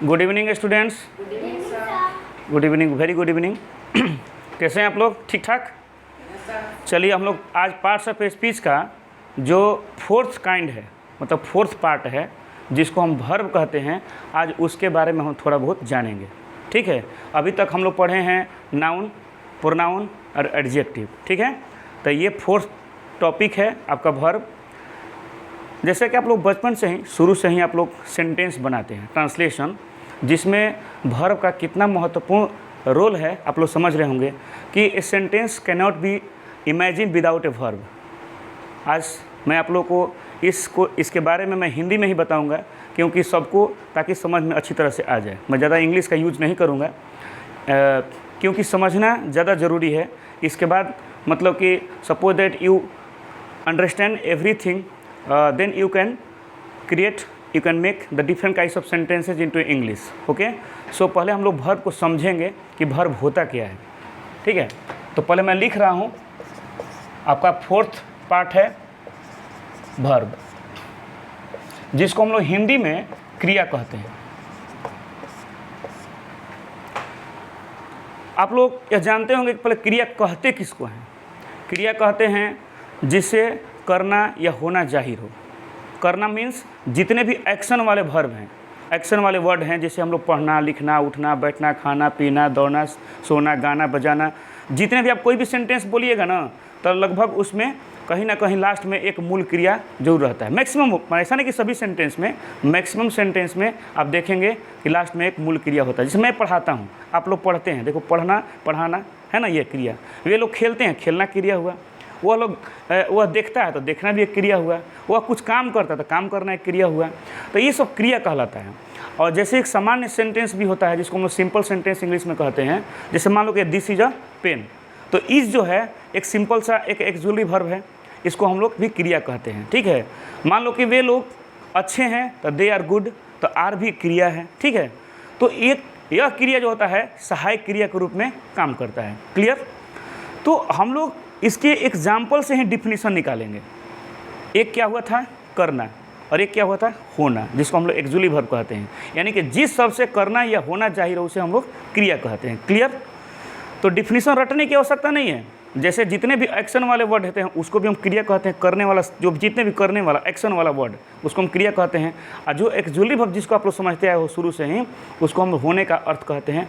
Good evening students. Good evening, very good evening. कैसे हैं आप लोग? ठीक ठाक। चलिए हम लोग आज पार्ट्स ऑफ स्पीच का जो फोर्थ काइंड है, मतलब फोर्थ पार्ट है, जिसको हम वर्ब कहते हैं, आज उसके बारे में हम थोड़ा बहुत जानेंगे। ठीक है। अभी तक हम लोग पढ़े हैं नाउन, प्रोनाउन और एडजेक्टिव। ठीक है। तो ये फोर्थ टॉपिक है आपका वर्ब। जैसे कि आप लोग बचपन से ही, शुरू से ही आप लोग सेंटेंस बनाते हैं, ट्रांसलेशन, जिसमें वर्ब का कितना महत्वपूर्ण रोल है आप लोग समझ रहे होंगे कि a sentence can not be imagine without a verb. आज मैं आप लोग को इसके बारे में मैं हिंदी में ही बताऊंगा, क्योंकि सबको ताकि समझ में अच्छी तरह से आ जाए। मैं ज़्यादा इंग्लिश का यूज नहीं करूँगा, क्योंकि समझना ज़्यादा ज़रूरी है। इसके बाद मतलब कि suppose that you understand everything, then you can make the different kinds of sentences into English. Okay? So पहले हम लोग वर्ब को समझेंगे कि वर्ब होता क्या है। ठीक है। तो पहले मैं लिख रहा हूँ, आपका फोर्थ पार्ट है वर्ब, जिसको हम लोग हिंदी में क्रिया कहते हैं। आप लोग यह जानते होंगे कि पहले क्रिया कहते किसको हैं। क्रिया कहते हैं जिसे करना या होना जाहिर हो। करना मीन्स जितने भी एक्शन वाले वर्ब हैं, एक्शन वाले वर्ड हैं, जैसे हम लोग पढ़ना, लिखना, उठना, बैठना, खाना, पीना, दौड़ना, सोना, गाना, बजाना, जितने भी आप कोई भी सेंटेंस बोलिएगा ना, तो लगभग उसमें कहीं ना कहीं लास्ट में एक मूल क्रिया जरूर रहता है। मैक्सिमम, ऐसा नहीं कि सभी सेंटेंस में, मैक्सिमम सेंटेंस में आप देखेंगे कि लास्ट में एक मूल क्रिया होता है। जैसे मैं पढ़ाता हूँ, आप लोग पढ़ते हैं, देखो पढ़ना, पढ़ाना है ना, ये क्रिया। वे लोग खेलते हैं, खेलना क्रिया हुआ। वह देखता है तो देखना भी एक क्रिया हुआ। वह कुछ काम करता है तो काम करना एक क्रिया हुआ। तो ये सब क्रिया कहलाता है। और जैसे एक सामान्य सेंटेंस भी होता है, जिसको हम लोग सिंपल सेंटेंस इंग्लिश में कहते हैं। जैसे मान लो कि दिस इज अ पेन, तो इज जो है एक सिंपल सा एक एक्सुअली वर्ब है, इसको हम लोग भी क्रिया कहते हैं। ठीक है। मान लो कि वे लोग अच्छे हैं तो दे आर गुड, तो आर भी क्रिया है। ठीक है। तो यह क्रिया जो होता है सहायक क्रिया के रूप में काम करता है। क्लियर? तो हम लोग इसके एग्जाम्पल से ही डिफिनीशन निकालेंगे। एक क्या हुआ था, करना, और एक क्या हुआ था, होना, जिसको हम लोग एक्सुअली वर्ब कहते हैं। यानी कि जिस शब्द से करना या होना चाहिए उसे हम लोग क्रिया कहते हैं। क्लियर? तो डिफिनीशन रटने की आवश्यकता नहीं है। जैसे जितने भी एक्शन वाले वर्ड होते हैं उसको भी हम क्रिया कहते हैं। करने वाला, जो जितने भी करने वाला एक्शन वाला वर्ड, उसको हम क्रिया कहते हैं। और जो एक्सुअली वर्ब जिसको आप लोग समझते आए हो शुरू से ही, उसको हम होने का अर्थ कहते हैं,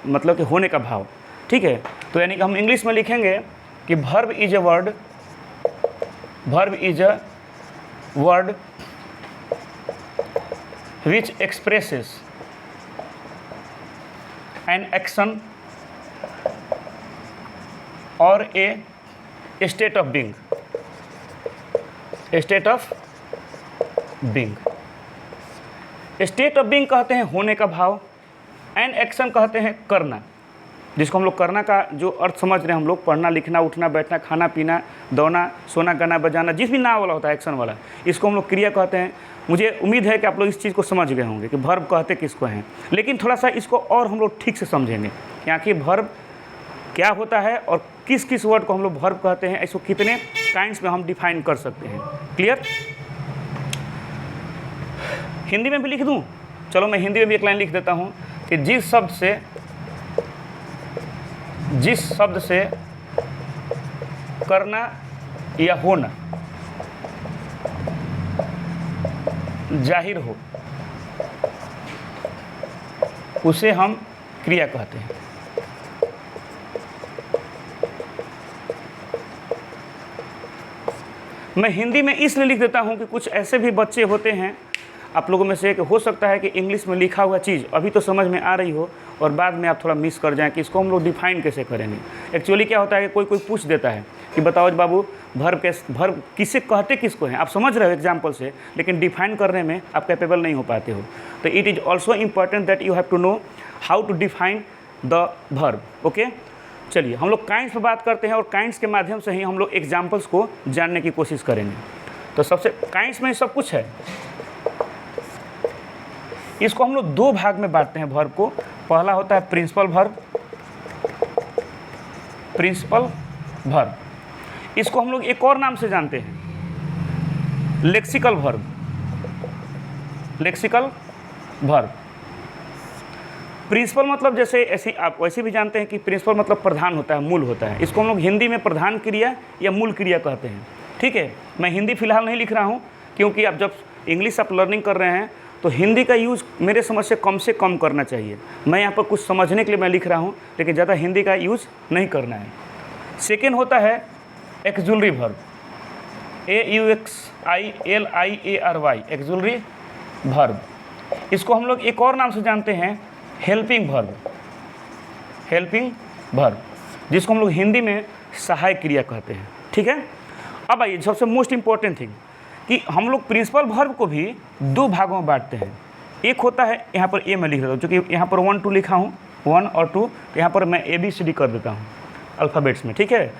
मतलब कि होने का भाव। ठीक है। तो यानी कि हम इंग्लिश में लिखेंगे कि verb is a word which expresses an action or a state of being. State of being कहते हैं होने का भाव, एंड एक्शन कहते हैं करना, जिसको हम लोग करना का जो अर्थ समझ रहे हैं हम लोग, पढ़ना, लिखना, उठना, बैठना, खाना, पीना, दौड़ना, सोना, गाना, बजाना, जिस भी नाम वाला होता है एक्शन वाला, इसको हम लोग क्रिया कहते हैं। मुझे उम्मीद है कि आप लोग इस चीज़ को समझ गए होंगे कि वर्ब कहते किसको हैं। लेकिन थोड़ा सा इसको और हम लोग ठीक से समझेंगे कि आखिर वर्ब क्या होता है और किस किस वर्ड को हम लोग वर्ब कहते हैं, इसको कितने काइंड्स में हम डिफाइन कर सकते हैं। क्लियर? हिंदी में भी लिख दूँ? चलो मैं हिंदी में भी एक लाइन लिख देता हूँ कि जिस शब्द से करना या होना जाहिर हो उसे हम क्रिया कहते हैं। मैं हिंदी में इसलिए लिख देता हूं कि कुछ ऐसे भी बच्चे होते हैं आप लोगों में से एक, हो सकता है कि इंग्लिश में लिखा हुआ चीज़ अभी तो समझ में आ रही हो और बाद में आप थोड़ा मिस कर जाएं कि इसको हम लोग डिफाइन कैसे करेंगे। एक्चुअली क्या होता है कि कोई पूछ देता है कि बताओ बाबू वर्ब किसे कहते किसको हैं। आप समझ रहे हो एग्जाम्पल से, लेकिन डिफाइन करने में आप कैपेबल नहीं हो पाते हो। तो it is also important that you have to know how to define the verb. Okay, चलिए हम लोग काइंड्स पर बात करते हैं और काइंड्स के माध्यम से ही हम लोग एग्जाम्पल्स को जानने की कोशिश करेंगे। तो सबसे काइंड्स में सब कुछ है। इसको हम लोग दो भाग में बांटते हैं वर्ब को। पहला होता है प्रिंसिपल वर्ब, इसको हम लोग एक और नाम से जानते हैं लेक्सिकल वर्ब। प्रिंसिपल मतलब जैसे ऐसे आप वैसे भी जानते हैं कि प्रिंसिपल मतलब प्रधान होता है, मूल होता है। इसको हम लोग हिंदी में प्रधान क्रिया या मूल क्रिया कहते हैं। ठीक है, मैं हिंदी फिलहाल नहीं लिख रहा हूँ, क्योंकि आप जब इंग्लिश आप लर्निंग कर रहे हैं तो हिंदी का यूज़ मेरे समझ से कम करना चाहिए। मैं यहाँ पर कुछ समझने के लिए मैं लिख रहा हूँ, लेकिन ज़्यादा हिंदी का यूज़ नहीं करना है। सेकेंड होता है auxiliary verb, AUXILIARY, auxiliary verb. इसको हम लोग एक और नाम से जानते हैं हेल्पिंग वर्ब, हेल्पिंग वर्ब, जिसको हम लोग हिंदी में सहायक क्रिया कहते हैं। ठीक है, अब आइए सबसे मोस्ट इंपॉर्टेंट थिंग कि हम लोग प्रिंसिपल वर्ब को भी दो भागों में बांटते हैं। एक होता है, यहाँ पर ए मैं लिख देता हूँ, क्योंकि यहाँ पर 1 2 लिखा हूँ, 1 और 2, तो यहाँ पर मैं ABCD कर देता हूँ अल्फ़ाबेट्स में। ठीक है,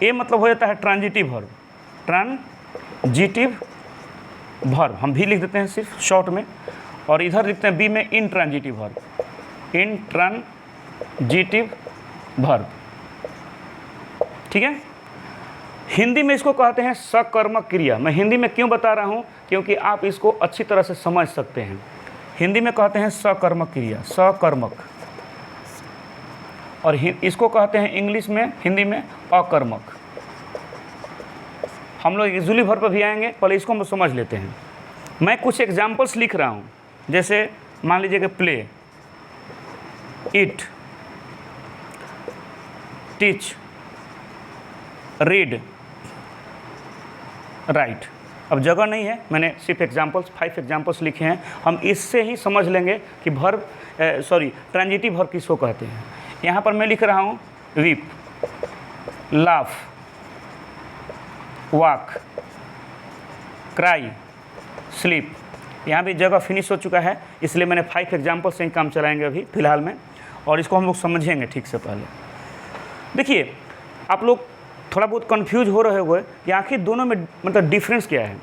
ए मतलब हो जाता है ट्रांजिटिव वर्ब, ट्रांजिटिव वर्ब हम भी लिख देते हैं सिर्फ शॉर्ट में, और इधर लिखते हैं बी में इंट्रांजिटिव वर्ब, इंट्रांजिटिव वर्ब। ठीक है, हिंदी में इसको कहते हैं सकर्मक क्रिया। मैं हिंदी में क्यों बता रहा हूँ, क्योंकि आप इसको अच्छी तरह से समझ सकते हैं। हिंदी में कहते हैं सकर्मक क्रिया, सकर्मक, और इसको कहते हैं इंग्लिश में, हिंदी में अकर्मक। हम लोग एक्जुलरी वर्ब पर भी आएंगे, पहले इसको हम समझ लेते हैं। मैं कुछ एग्जाम्पल्स लिख रहा हूँ, जैसे मान लीजिए कि play, it, teach, read, right. अब जगह नहीं है, मैंने सिर्फ एग्जाम्पल्स 5 एग्जाम्पल्स लिखे हैं। हम इससे ही समझ लेंगे कि वर्ब ट्रांजिटिव वर्ब किसको कहते हैं। यहाँ पर मैं लिख रहा हूँ weep, laugh, walk, cry, sleep. यहाँ भी जगह फिनिश हो चुका है, इसलिए मैंने 5 एग्जाम्पल से ही काम चलाएंगे अभी फ़िलहाल में, और इसको हम लोग समझेंगे ठीक से। पहले देखिए, आप लोग थोड़ा बहुत कंफ्यूज हो रहे होंगे कि आखिर दोनों में मतलब डिफरेंस क्या है।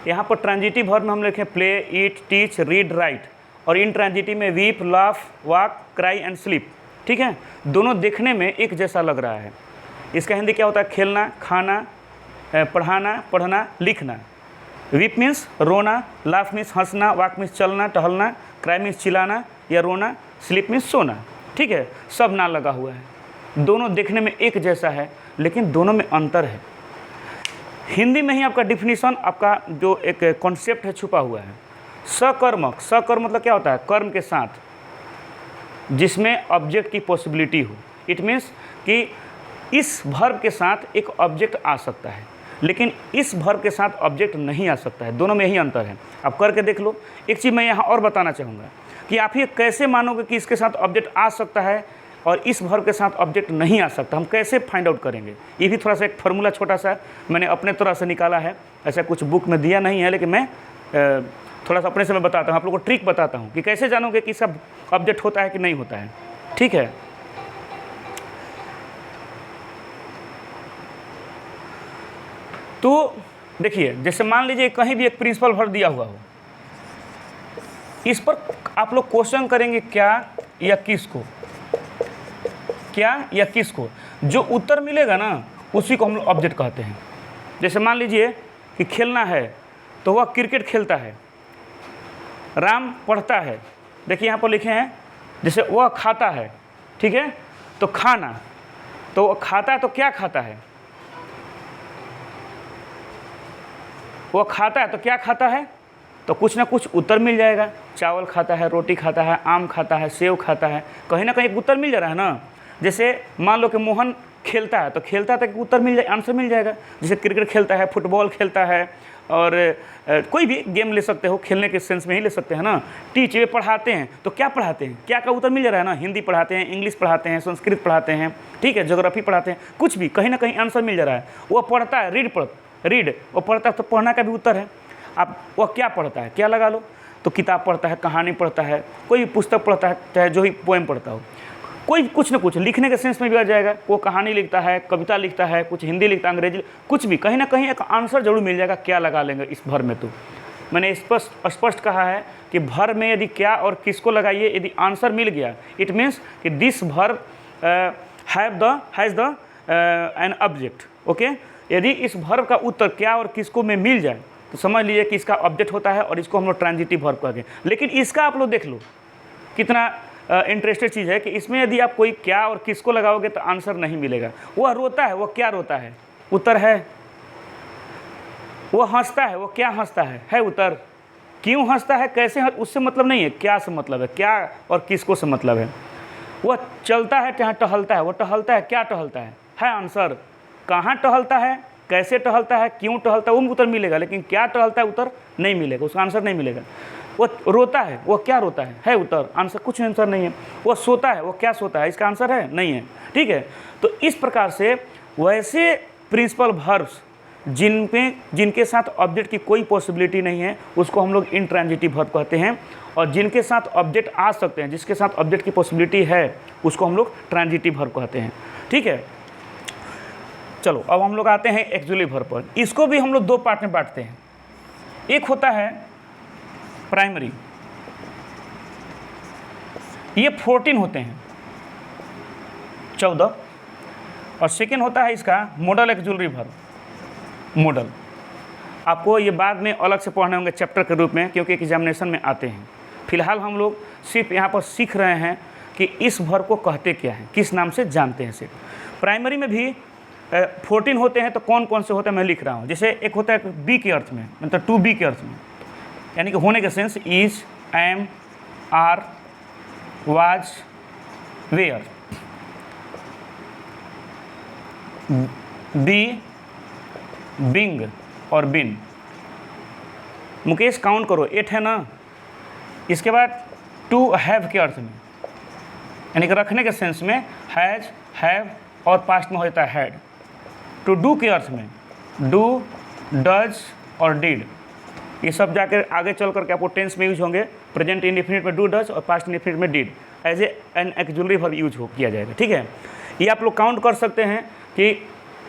यहाँ पर ट्रांजिटिव वर्ब में हम लिखें प्ले, ईट, टीच, रीड, राइट, और इन ट्रांजिटिव में weep, laugh, walk, cry and sleep. ठीक है, दोनों देखने में एक जैसा लग रहा है। इसका हिंदी क्या होता है, खेलना, खाना, पढ़ाना, पढ़ना, लिखना। वीप मीन्स रोना, लाफ मीन्स हंसना, वॉक मीन्स चलना टहलना, क्राई मीन्स चिल्लाना या रोना, स्लीप मीन्स सोना। ठीक है, सब ना लगा हुआ है, दोनों देखने में एक जैसा है, लेकिन दोनों में अंतर है। हिंदी में ही आपका डिफिनीशन, आपका जो एक कॉन्सेप्ट है छुपा हुआ है। सकर्मक, सकर्म मतलब क्या होता है, कर्म के साथ जिसमें ऑब्जेक्ट की पॉसिबिलिटी हो। इट मीन्स कि इस वर्ब के साथ एक ऑब्जेक्ट आ सकता है, लेकिन इस वर्ब के साथ ऑब्जेक्ट नहीं आ सकता है। दोनों में यही अंतर है, आप करके देख लो। एक चीज़ मैं यहाँ और बताना चाहूँगा कि आप ये कैसे मानोगे कि इसके साथ ऑब्जेक्ट आ सकता है और इस वर्ब के साथ ऑब्जेक्ट नहीं आ सकता, हम कैसे फाइंड आउट करेंगे। ये भी थोड़ा सा एक फार्मूला छोटा सा मैंने अपने तरह से निकाला है, ऐसा कुछ बुक में दिया नहीं है, लेकिन मैं थोड़ा सा अपने से मैं बताता हूँ, आप लोगों को ट्रिक बताता हूँ कि कैसे जानोगे कि इसका ऑब्जेक्ट होता है कि नहीं होता है। ठीक है, तो देखिए, जैसे मान लीजिए कहीं भी एक प्रिंसिपल वर्ब दिया हुआ हो, इस पर आप लोग क्वेश्चन करेंगे क्या या किसको, क्या या किसको। जो उत्तर मिलेगा ना, उसी को हम लोग ऑब्जेक्ट कहते हैं। जैसे मान लीजिए कि खेलना है तो वह क्रिकेट खेलता है, राम पढ़ता है। देखिए यहाँ पर लिखे हैं, जैसे वह खाता है, ठीक है, तो खाना, तो वह खाता है तो क्या खाता है, वह खाता है तो क्या खाता है, तो कुछ ना कुछ उत्तर मिल जाएगा। चावल खाता है, रोटी खाता है, आम खाता है, सेव खाता है, कहीं ना कहीं एक उत्तर मिल जा रहा है ना। जैसे मान लो कि मोहन खेलता है, तो खेलता है तो एक उत्तर मिल जाए, आंसर मिल जाएगा। जैसे क्रिकेट खेलता है, फुटबॉल खेलता है, और कोई भी गेम ले सकते हो, खेलने के सेंस में ही ले सकते हैं ना। टीच, वे पढ़ाते हैं तो क्या पढ़ाते हैं, क्या का उत्तर मिल जा रहा है ना। हिंदी पढ़ाते हैं, इंग्लिश पढ़ाते हैं, संस्कृत पढ़ाते हैं, ठीक है, ज्योग्राफी पढ़ाते हैं, कुछ भी कहीं ना कहीं आंसर मिल जा रहा है। वो पढ़ता है, रीड वो पढ़ता है, तो पढ़ना का भी उत्तर है। आप वह क्या पढ़ता है, क्या लगा लो, तो किताब पढ़ता है, कहानी पढ़ता है, कोई भी पुस्तक पढ़ता है, चाहे जो ही पोएम पढ़ता हो, कोई कुछ ना कुछ लिखने के सेंस में भी आ जाएगा। वो कहानी लिखता है, कविता लिखता है, कुछ हिंदी लिखता है, अंग्रेजी, कुछ भी कहीं ना कहीं एक आंसर जरूर मिल जाएगा। क्या लगा लेंगे इस भर में, तो मैंने स्पष्ट कहा है कि भर में यदि क्या और किसको लगाइए, यदि आंसर मिल गया, इट मीन्स कि दिस भर has the an object. Okay, यदि इस भर्ब का उत्तर क्या और किसको में मिल जाए, तो समझ लीजिए कि इसका ऑब्जेक्ट होता है, और इसको हम लोग ट्रांजिटिव वर्ब कहते हैं। लेकिन इसका आप लोग देख लो कितना इंटरेस्टेड चीज़ है कि इसमें यदि आप कोई क्या और किसको लगाओगे तो आंसर नहीं मिलेगा। वह रोता है, वह क्या रोता है, उत्तर है। वो हंसता है, वो क्या हंसता है उत्तर। क्यों हंसता है, कैसे उससे मतलब नहीं है, क्या से मतलब है, क्या और किसको से मतलब है। वह चलता है, चाहे टहलता है, वो टहलता है, क्या टहलता है आंसर। कहाँ टहलता है, कैसे टहलता है, क्यों टहलता है, वो उत्तर मिलेगा, लेकिन क्या टहलता है उत्तर नहीं मिलेगा, उसका आंसर नहीं मिलेगा। वो रोता है, वो क्या रोता है उत्तर, आंसर कुछ आंसर नहीं है। वो सोता है, वो क्या सोता है, इसका आंसर है नहीं है। ठीक है, तो इस प्रकार से वैसे प्रिंसिपल वर्ब्स जिनके साथ ऑब्जेक्ट की कोई पॉसिबिलिटी नहीं है उसको हम लोग इंट्रांजिटिव वर्ब कहते हैं, और जिनके साथ ऑब्जेक्ट आ सकते हैं, जिसके साथ ऑब्जेक्ट की पॉसिबिलिटी है उसको हम लोग ट्रांजिटिव वर्ब कहते हैं। ठीक है, चलो अब हम लोग आते हैं एक्सुअली वर्ब पर। इसको भी हम लोग दो पार्ट में बांटते हैं। एक होता है प्राइमरी, ये 14 होते हैं, 14, और सेकेंड होता है इसका मॉडल एक्सुअली वर्ब। मॉडल आपको ये बाद में अलग से पढ़ने होंगे चैप्टर के रूप में, क्योंकि एग्जामिनेशन में आते हैं। फिलहाल हम लोग सिर्फ यहाँ पर सीख रहे हैं कि इस वर्ब को कहते क्या हैं, किस नाम से जानते हैं सिर्फ। प्राइमरी में भी 14 होते हैं, तो कौन कौन से होते हैं मैं लिख रहा हूँ। जैसे एक होता है बी के अर्थ में, मतलब टू बी के अर्थ में, यानी कि होने के sense is, am, are, was, were. Be, being और बिन। मुकेश काउंट करो, 8 है ना। इसके बाद टू हैव के अर्थ में, यानी कि रखने के सेंस में हैज, हैव और पास्ट में हो जाता है हैड। टू डू के अर्थ में डू, डज और डिड। ये सब जाकर आगे चल करके आपको टेंस में यूज होंगे। प्रेजेंट इंडेफिनिट में डू, डज और पास्ट इंडेफिनिट में did as an auxiliary verb use किया जाएगा। ठीक है, ये आप लोग काउंट कर सकते हैं कि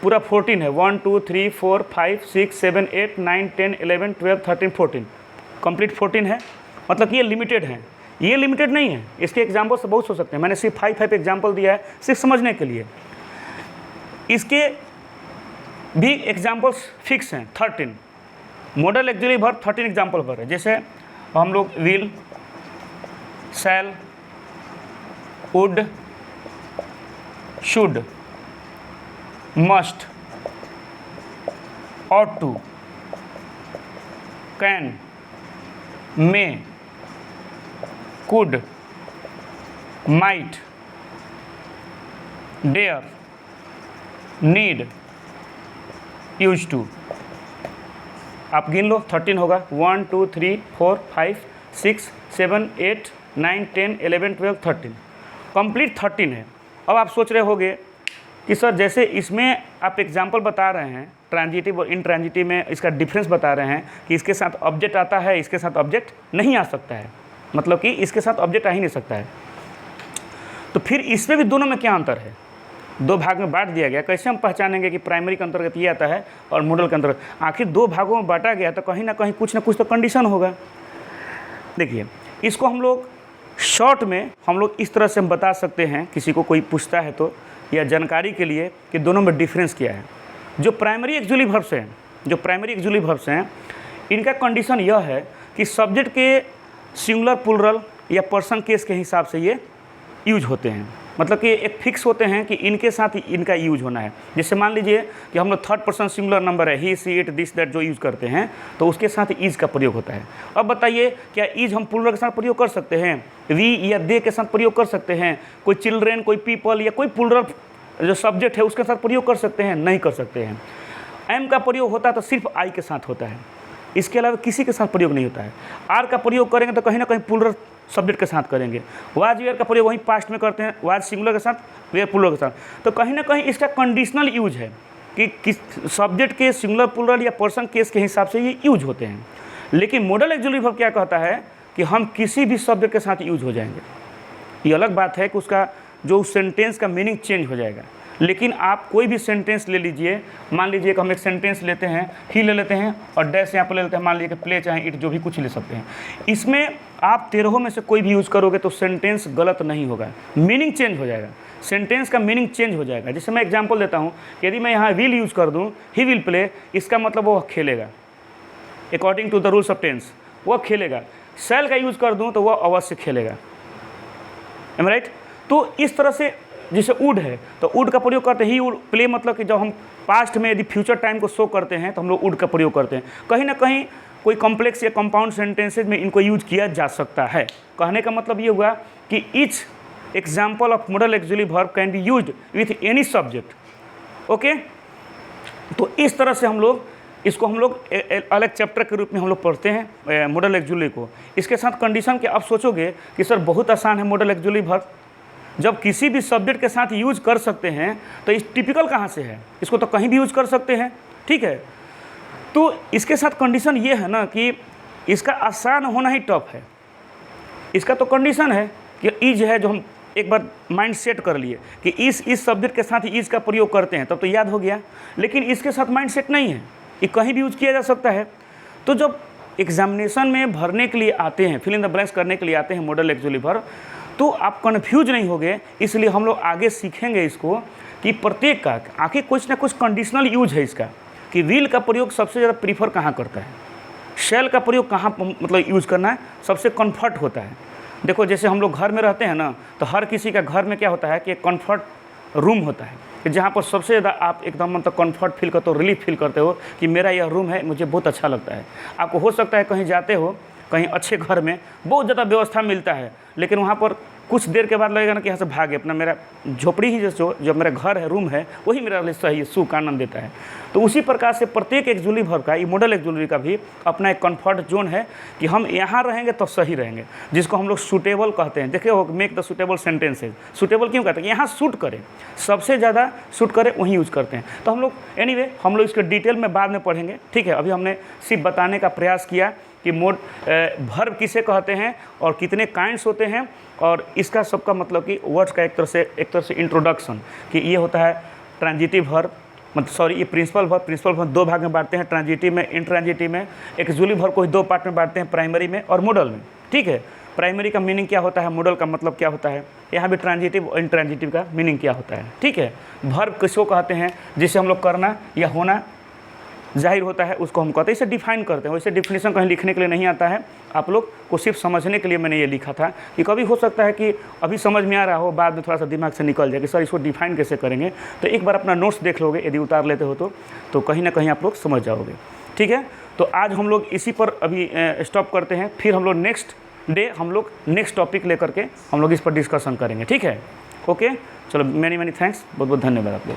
पूरा 14 है, 1 2 3 4 5 6 7 8 9 10 11 12 13 14, कंप्लीट 14 है। मतलब कि ये लिमिटेड है, ये लिमिटेड नहीं है। इसके एग्जाम्पल्स बहुत हो सकते हैं, मैंने सिर्फ 5 एग्जाम्पल दिया है सिर्फ समझने के लिए। इसके भी एग्जाम्पल्स फिक्स हैं 13। मॉडल एक्चुअली वर्ब 13 एग्जाम्पल पर है। जैसे हम लोग will, shall, would, should, must, ought to, can, may, could, might, dare, need, used to। आप गिन लो, 13 होगा। 1 2 3 4 5 6 7 8 9 10 11 12 13, कंप्लीट 13 है। अब आप सोच रहे होंगे कि सर जैसे इसमें आप एग्जाम्पल बता रहे हैं ट्रांजिटिव और इंट्रांजिटिव में, इसका डिफरेंस बता रहे हैं कि इसके साथ ऑब्जेक्ट आता है, इसके साथ ऑब्जेक्ट नहीं आ सकता है, मतलब कि इसके साथ ऑब्जेक्ट आ ही नहीं सकता है। तो फिर इसमें भी दोनों में क्या अंतर है, दो भाग में बांट दिया गया। कैसे हम पहचानेंगे कि प्राइमरी के अंतर्गत ये आता है और मॉडल के अंतर्गत? आखिर दो भागों में बांटा गया तो कहीं ना कहीं कुछ ना कुछ तो कंडीशन होगा। देखिए, इसको हम लोग शॉर्ट में हम लोग इस तरह से हम बता सकते हैं, किसी को कोई पूछता है तो, या जानकारी के लिए, कि दोनों में डिफरेंस क्या है। जो प्राइमरी एक्चुअली वर्ब्स हैं, इनका कंडीशन यह है कि सब्जेक्ट के सिंगुलर, प्लुरल या पर्सन केस के हिसाब से ये यूज होते हैं। मतलब कि एक फिक्स होते हैं कि इनके साथ इनका यूज होना है। जैसे मान लीजिए कि हम लोग थर्ड पर्सन सिंगुलर नंबर है, ही, सी, इट, दिस, दैट जो यूज़ करते हैं, तो उसके साथ इज का प्रयोग होता है। अब बताइए, क्या इज हम प्लुरल के साथ प्रयोग कर सकते हैं? वी या दे के साथ प्रयोग कर सकते हैं? कोई चिल्ड्रेन, कोई पीपल या कोई प्लुरल जो सब्जेक्ट है उसके साथ प्रयोग कर सकते हैं? नहीं कर सकते हैं। एम का प्रयोग होता है तो सिर्फ आई के साथ होता है, इसके अलावा किसी के साथ प्रयोग नहीं होता है। आर का प्रयोग करेंगे तो कहीं ना कहीं प्लुरल सब्जेक्ट के साथ करेंगे। वाज वेयर का प्रयोग वहीं पास्ट में करते हैं, वाज सिंगुलर के साथ, वेयर प्लुरल के साथ। तो कहीं ना कहीं इसका कंडीशनल यूज है कि किस सब्जेक्ट के सिंगुलर, प्लुरल या पर्सन केस के हिसाब से ये यूज होते हैं। लेकिन मॉडल एक्चुअली वर्ब क्या कहता है कि हम किसी भी सब्जेक्ट के साथ यूज हो जाएंगे। ये अलग बात है कि उसका जो सेंटेंस का मीनिंग चेंज हो जाएगा। लेकिन आप कोई भी सेंटेंस ले लीजिए, मान लीजिए कि हम एक सेंटेंस लेते हैं, ही ले लेते हैं और डैश यहाँ पर ले लेते हैं, मान लीजिए कि प्ले चाहे इट, जो भी कुछ ले सकते हैं। इसमें आप 13 में से कोई भी यूज़ करोगे तो सेंटेंस गलत नहीं होगा, मीनिंग चेंज हो जाएगा, सेंटेंस का मीनिंग चेंज हो जाएगा। जैसे मैं एग्जाम्पल देता हूँ, यदि मैं यहाँ विल यूज़ कर दूँ, ही विल प्ले, इसका मतलब वो खेलेगा, according to the rules of tense वह खेलेगा। शैल का यूज़ कर दूँ तो वह अवश्य खेलेगा। Am right. तो इस तरह से जैसे वुड है तो वुड का प्रयोग करते ही वुड प्ले, मतलब कि जब हम पास्ट में यदि फ्यूचर टाइम को शो करते हैं तो हम लोग वुड का प्रयोग करते हैं। कहीं ना कहीं कोई कॉम्प्लेक्स या कंपाउंड सेंटेंसेज में इनको यूज किया जा सकता है। कहने का मतलब ये हुआ कि each example of model auxiliary verb can be used with any subject. Okay, तो इस तरह से हम लोग इसको अलग चैप्टर के रूप में हम लोग पढ़ते हैं मॉडल ऑक्सिलरी को। इसके साथ कंडीशन के आप सोचोगे कि सर बहुत आसान है मॉडल ऑक्सिलरी वर्ब, जब किसी भी सब्जेक्ट के साथ यूज कर सकते हैं तो इस टिपिकल कहाँ से है, इसको तो कहीं भी यूज कर सकते हैं, ठीक है। तो इसके साथ कंडीशन ये है ना कि इसका आसान होना ही टफ है। इसका तो कंडीशन है कि ईज है, जो हम एक बार माइंड सेट कर लिए कि इस सब्जेक्ट के साथ ईज का प्रयोग करते हैं तब तो याद हो गया, लेकिन इसके साथ माइंड सेट नहीं है, ये कहीं भी यूज किया जा सकता है। तो जब एग्जामिनेशन में भरने के लिए आते हैं, फिल इन द ब्लैंक्स करने के लिए आते हैं मॉडल ऑक्सिलरी वर्ब, तो आप कन्फ्यूज नहीं होगे। इसलिए हम लोग आगे सीखेंगे इसको कि प्रत्येक का आखिर कुछ ना कुछ कंडीशनल यूज है इसका, कि विल का प्रयोग सबसे ज़्यादा प्रीफर कहाँ करता है, शैल का प्रयोग कहाँ मतलब यूज करना है सबसे कंफर्ट होता है। देखो जैसे हम लोग घर में रहते हैं ना, तो हर किसी का घर में क्या होता है कि एक कंफर्ट रूम होता है, कि जहाँ पर सबसे ज़्यादा आप एकदम मतलब कंफर्ट फील करते हो, रिलीफ फील करते हो कि मेरा यह रूम है, मुझे बहुत अच्छा लगता है। आपको हो सकता है कहीं जाते हो, कहीं अच्छे घर में बहुत ज़्यादा व्यवस्था मिलता है, लेकिन वहाँ पर कुछ देर के बाद लगेगा ना कि यहाँ से भागे, अपना मेरा झोपड़ी ही जो मेरा घर है, रूम है, वही मेरा लिए सही है, सुख आनंद देता है। तो उसी प्रकार से प्रत्येक ऑक्सिलरी वर्ब का, ये मॉडल ऑक्सिलरी का भी अपना एक कंफर्ट जोन है कि हम यहाँ रहेंगे तो सही रहेंगे, जिसको हम लोग सूटेबल कहते हैं। देखिए हो make the suitable sentences, suitable क्यों कहते हैं, यहाँ सूट करे, सबसे ज़्यादा सूट करे वहीं यूज करते हैं। तो हम लोग हम लोग इसके डिटेल में बाद में पढ़ेंगे, ठीक है। अभी हमने सिर्फ बताने का प्रयास किया कि वर्ब किसे कहते हैं और कितने काइंड्स होते हैं, और इसका सबका मतलब कि वर्ड्स का एक तरह से इंट्रोडक्शन, कि ये होता है ट्रांजिटिव वर्ब, ये प्रिंसिपल वर्ब दो भाग में बांटते हैं, ट्रांजिटिव में, इंट्रांजिटिव में। ऑक्सिलरी वर्ब को दो पार्ट में बांटते हैं, प्राइमरी में और मॉडल में, ठीक है। प्राइमरी का मीनिंग क्या होता है, मॉडल का मतलब क्या होता है, यहाँ भी ट्रांजिटिव और इंट्रांजिटिव का मीनिंग क्या होता है, ठीक है। वर्ब किसको कहते हैं, जिसे हम लोग करना या होना जाहिर होता है, उसको हम कहते हैं, इसे डिफाइन करते हैं। वैसे डिफिनेशन कहीं लिखने के लिए नहीं आता है, आप लोग को सिर्फ समझने के लिए मैंने ये लिखा था कि कभी हो सकता है कि अभी समझ में आ रहा हो, बाद में थोड़ा सा दिमाग से निकल जाए कि सर इसको डिफाइन कैसे करेंगे। तो एक बार अपना नोट्स देख लोगे, यदि उतार लेते हो तो कहीं ना कहीं आप लोग समझ जाओगे, ठीक है। तो आज हम लोग इसी पर अभी स्टॉप करते हैं, फिर हम लोग नेक्स्ट डे हम लोग नेक्स्ट टॉपिक लेकर के हम लोग इस पर डिस्कशन करेंगे, ठीक है। ओके, चलो, मैनी थैंक्स, बहुत बहुत धन्यवाद आप लोग।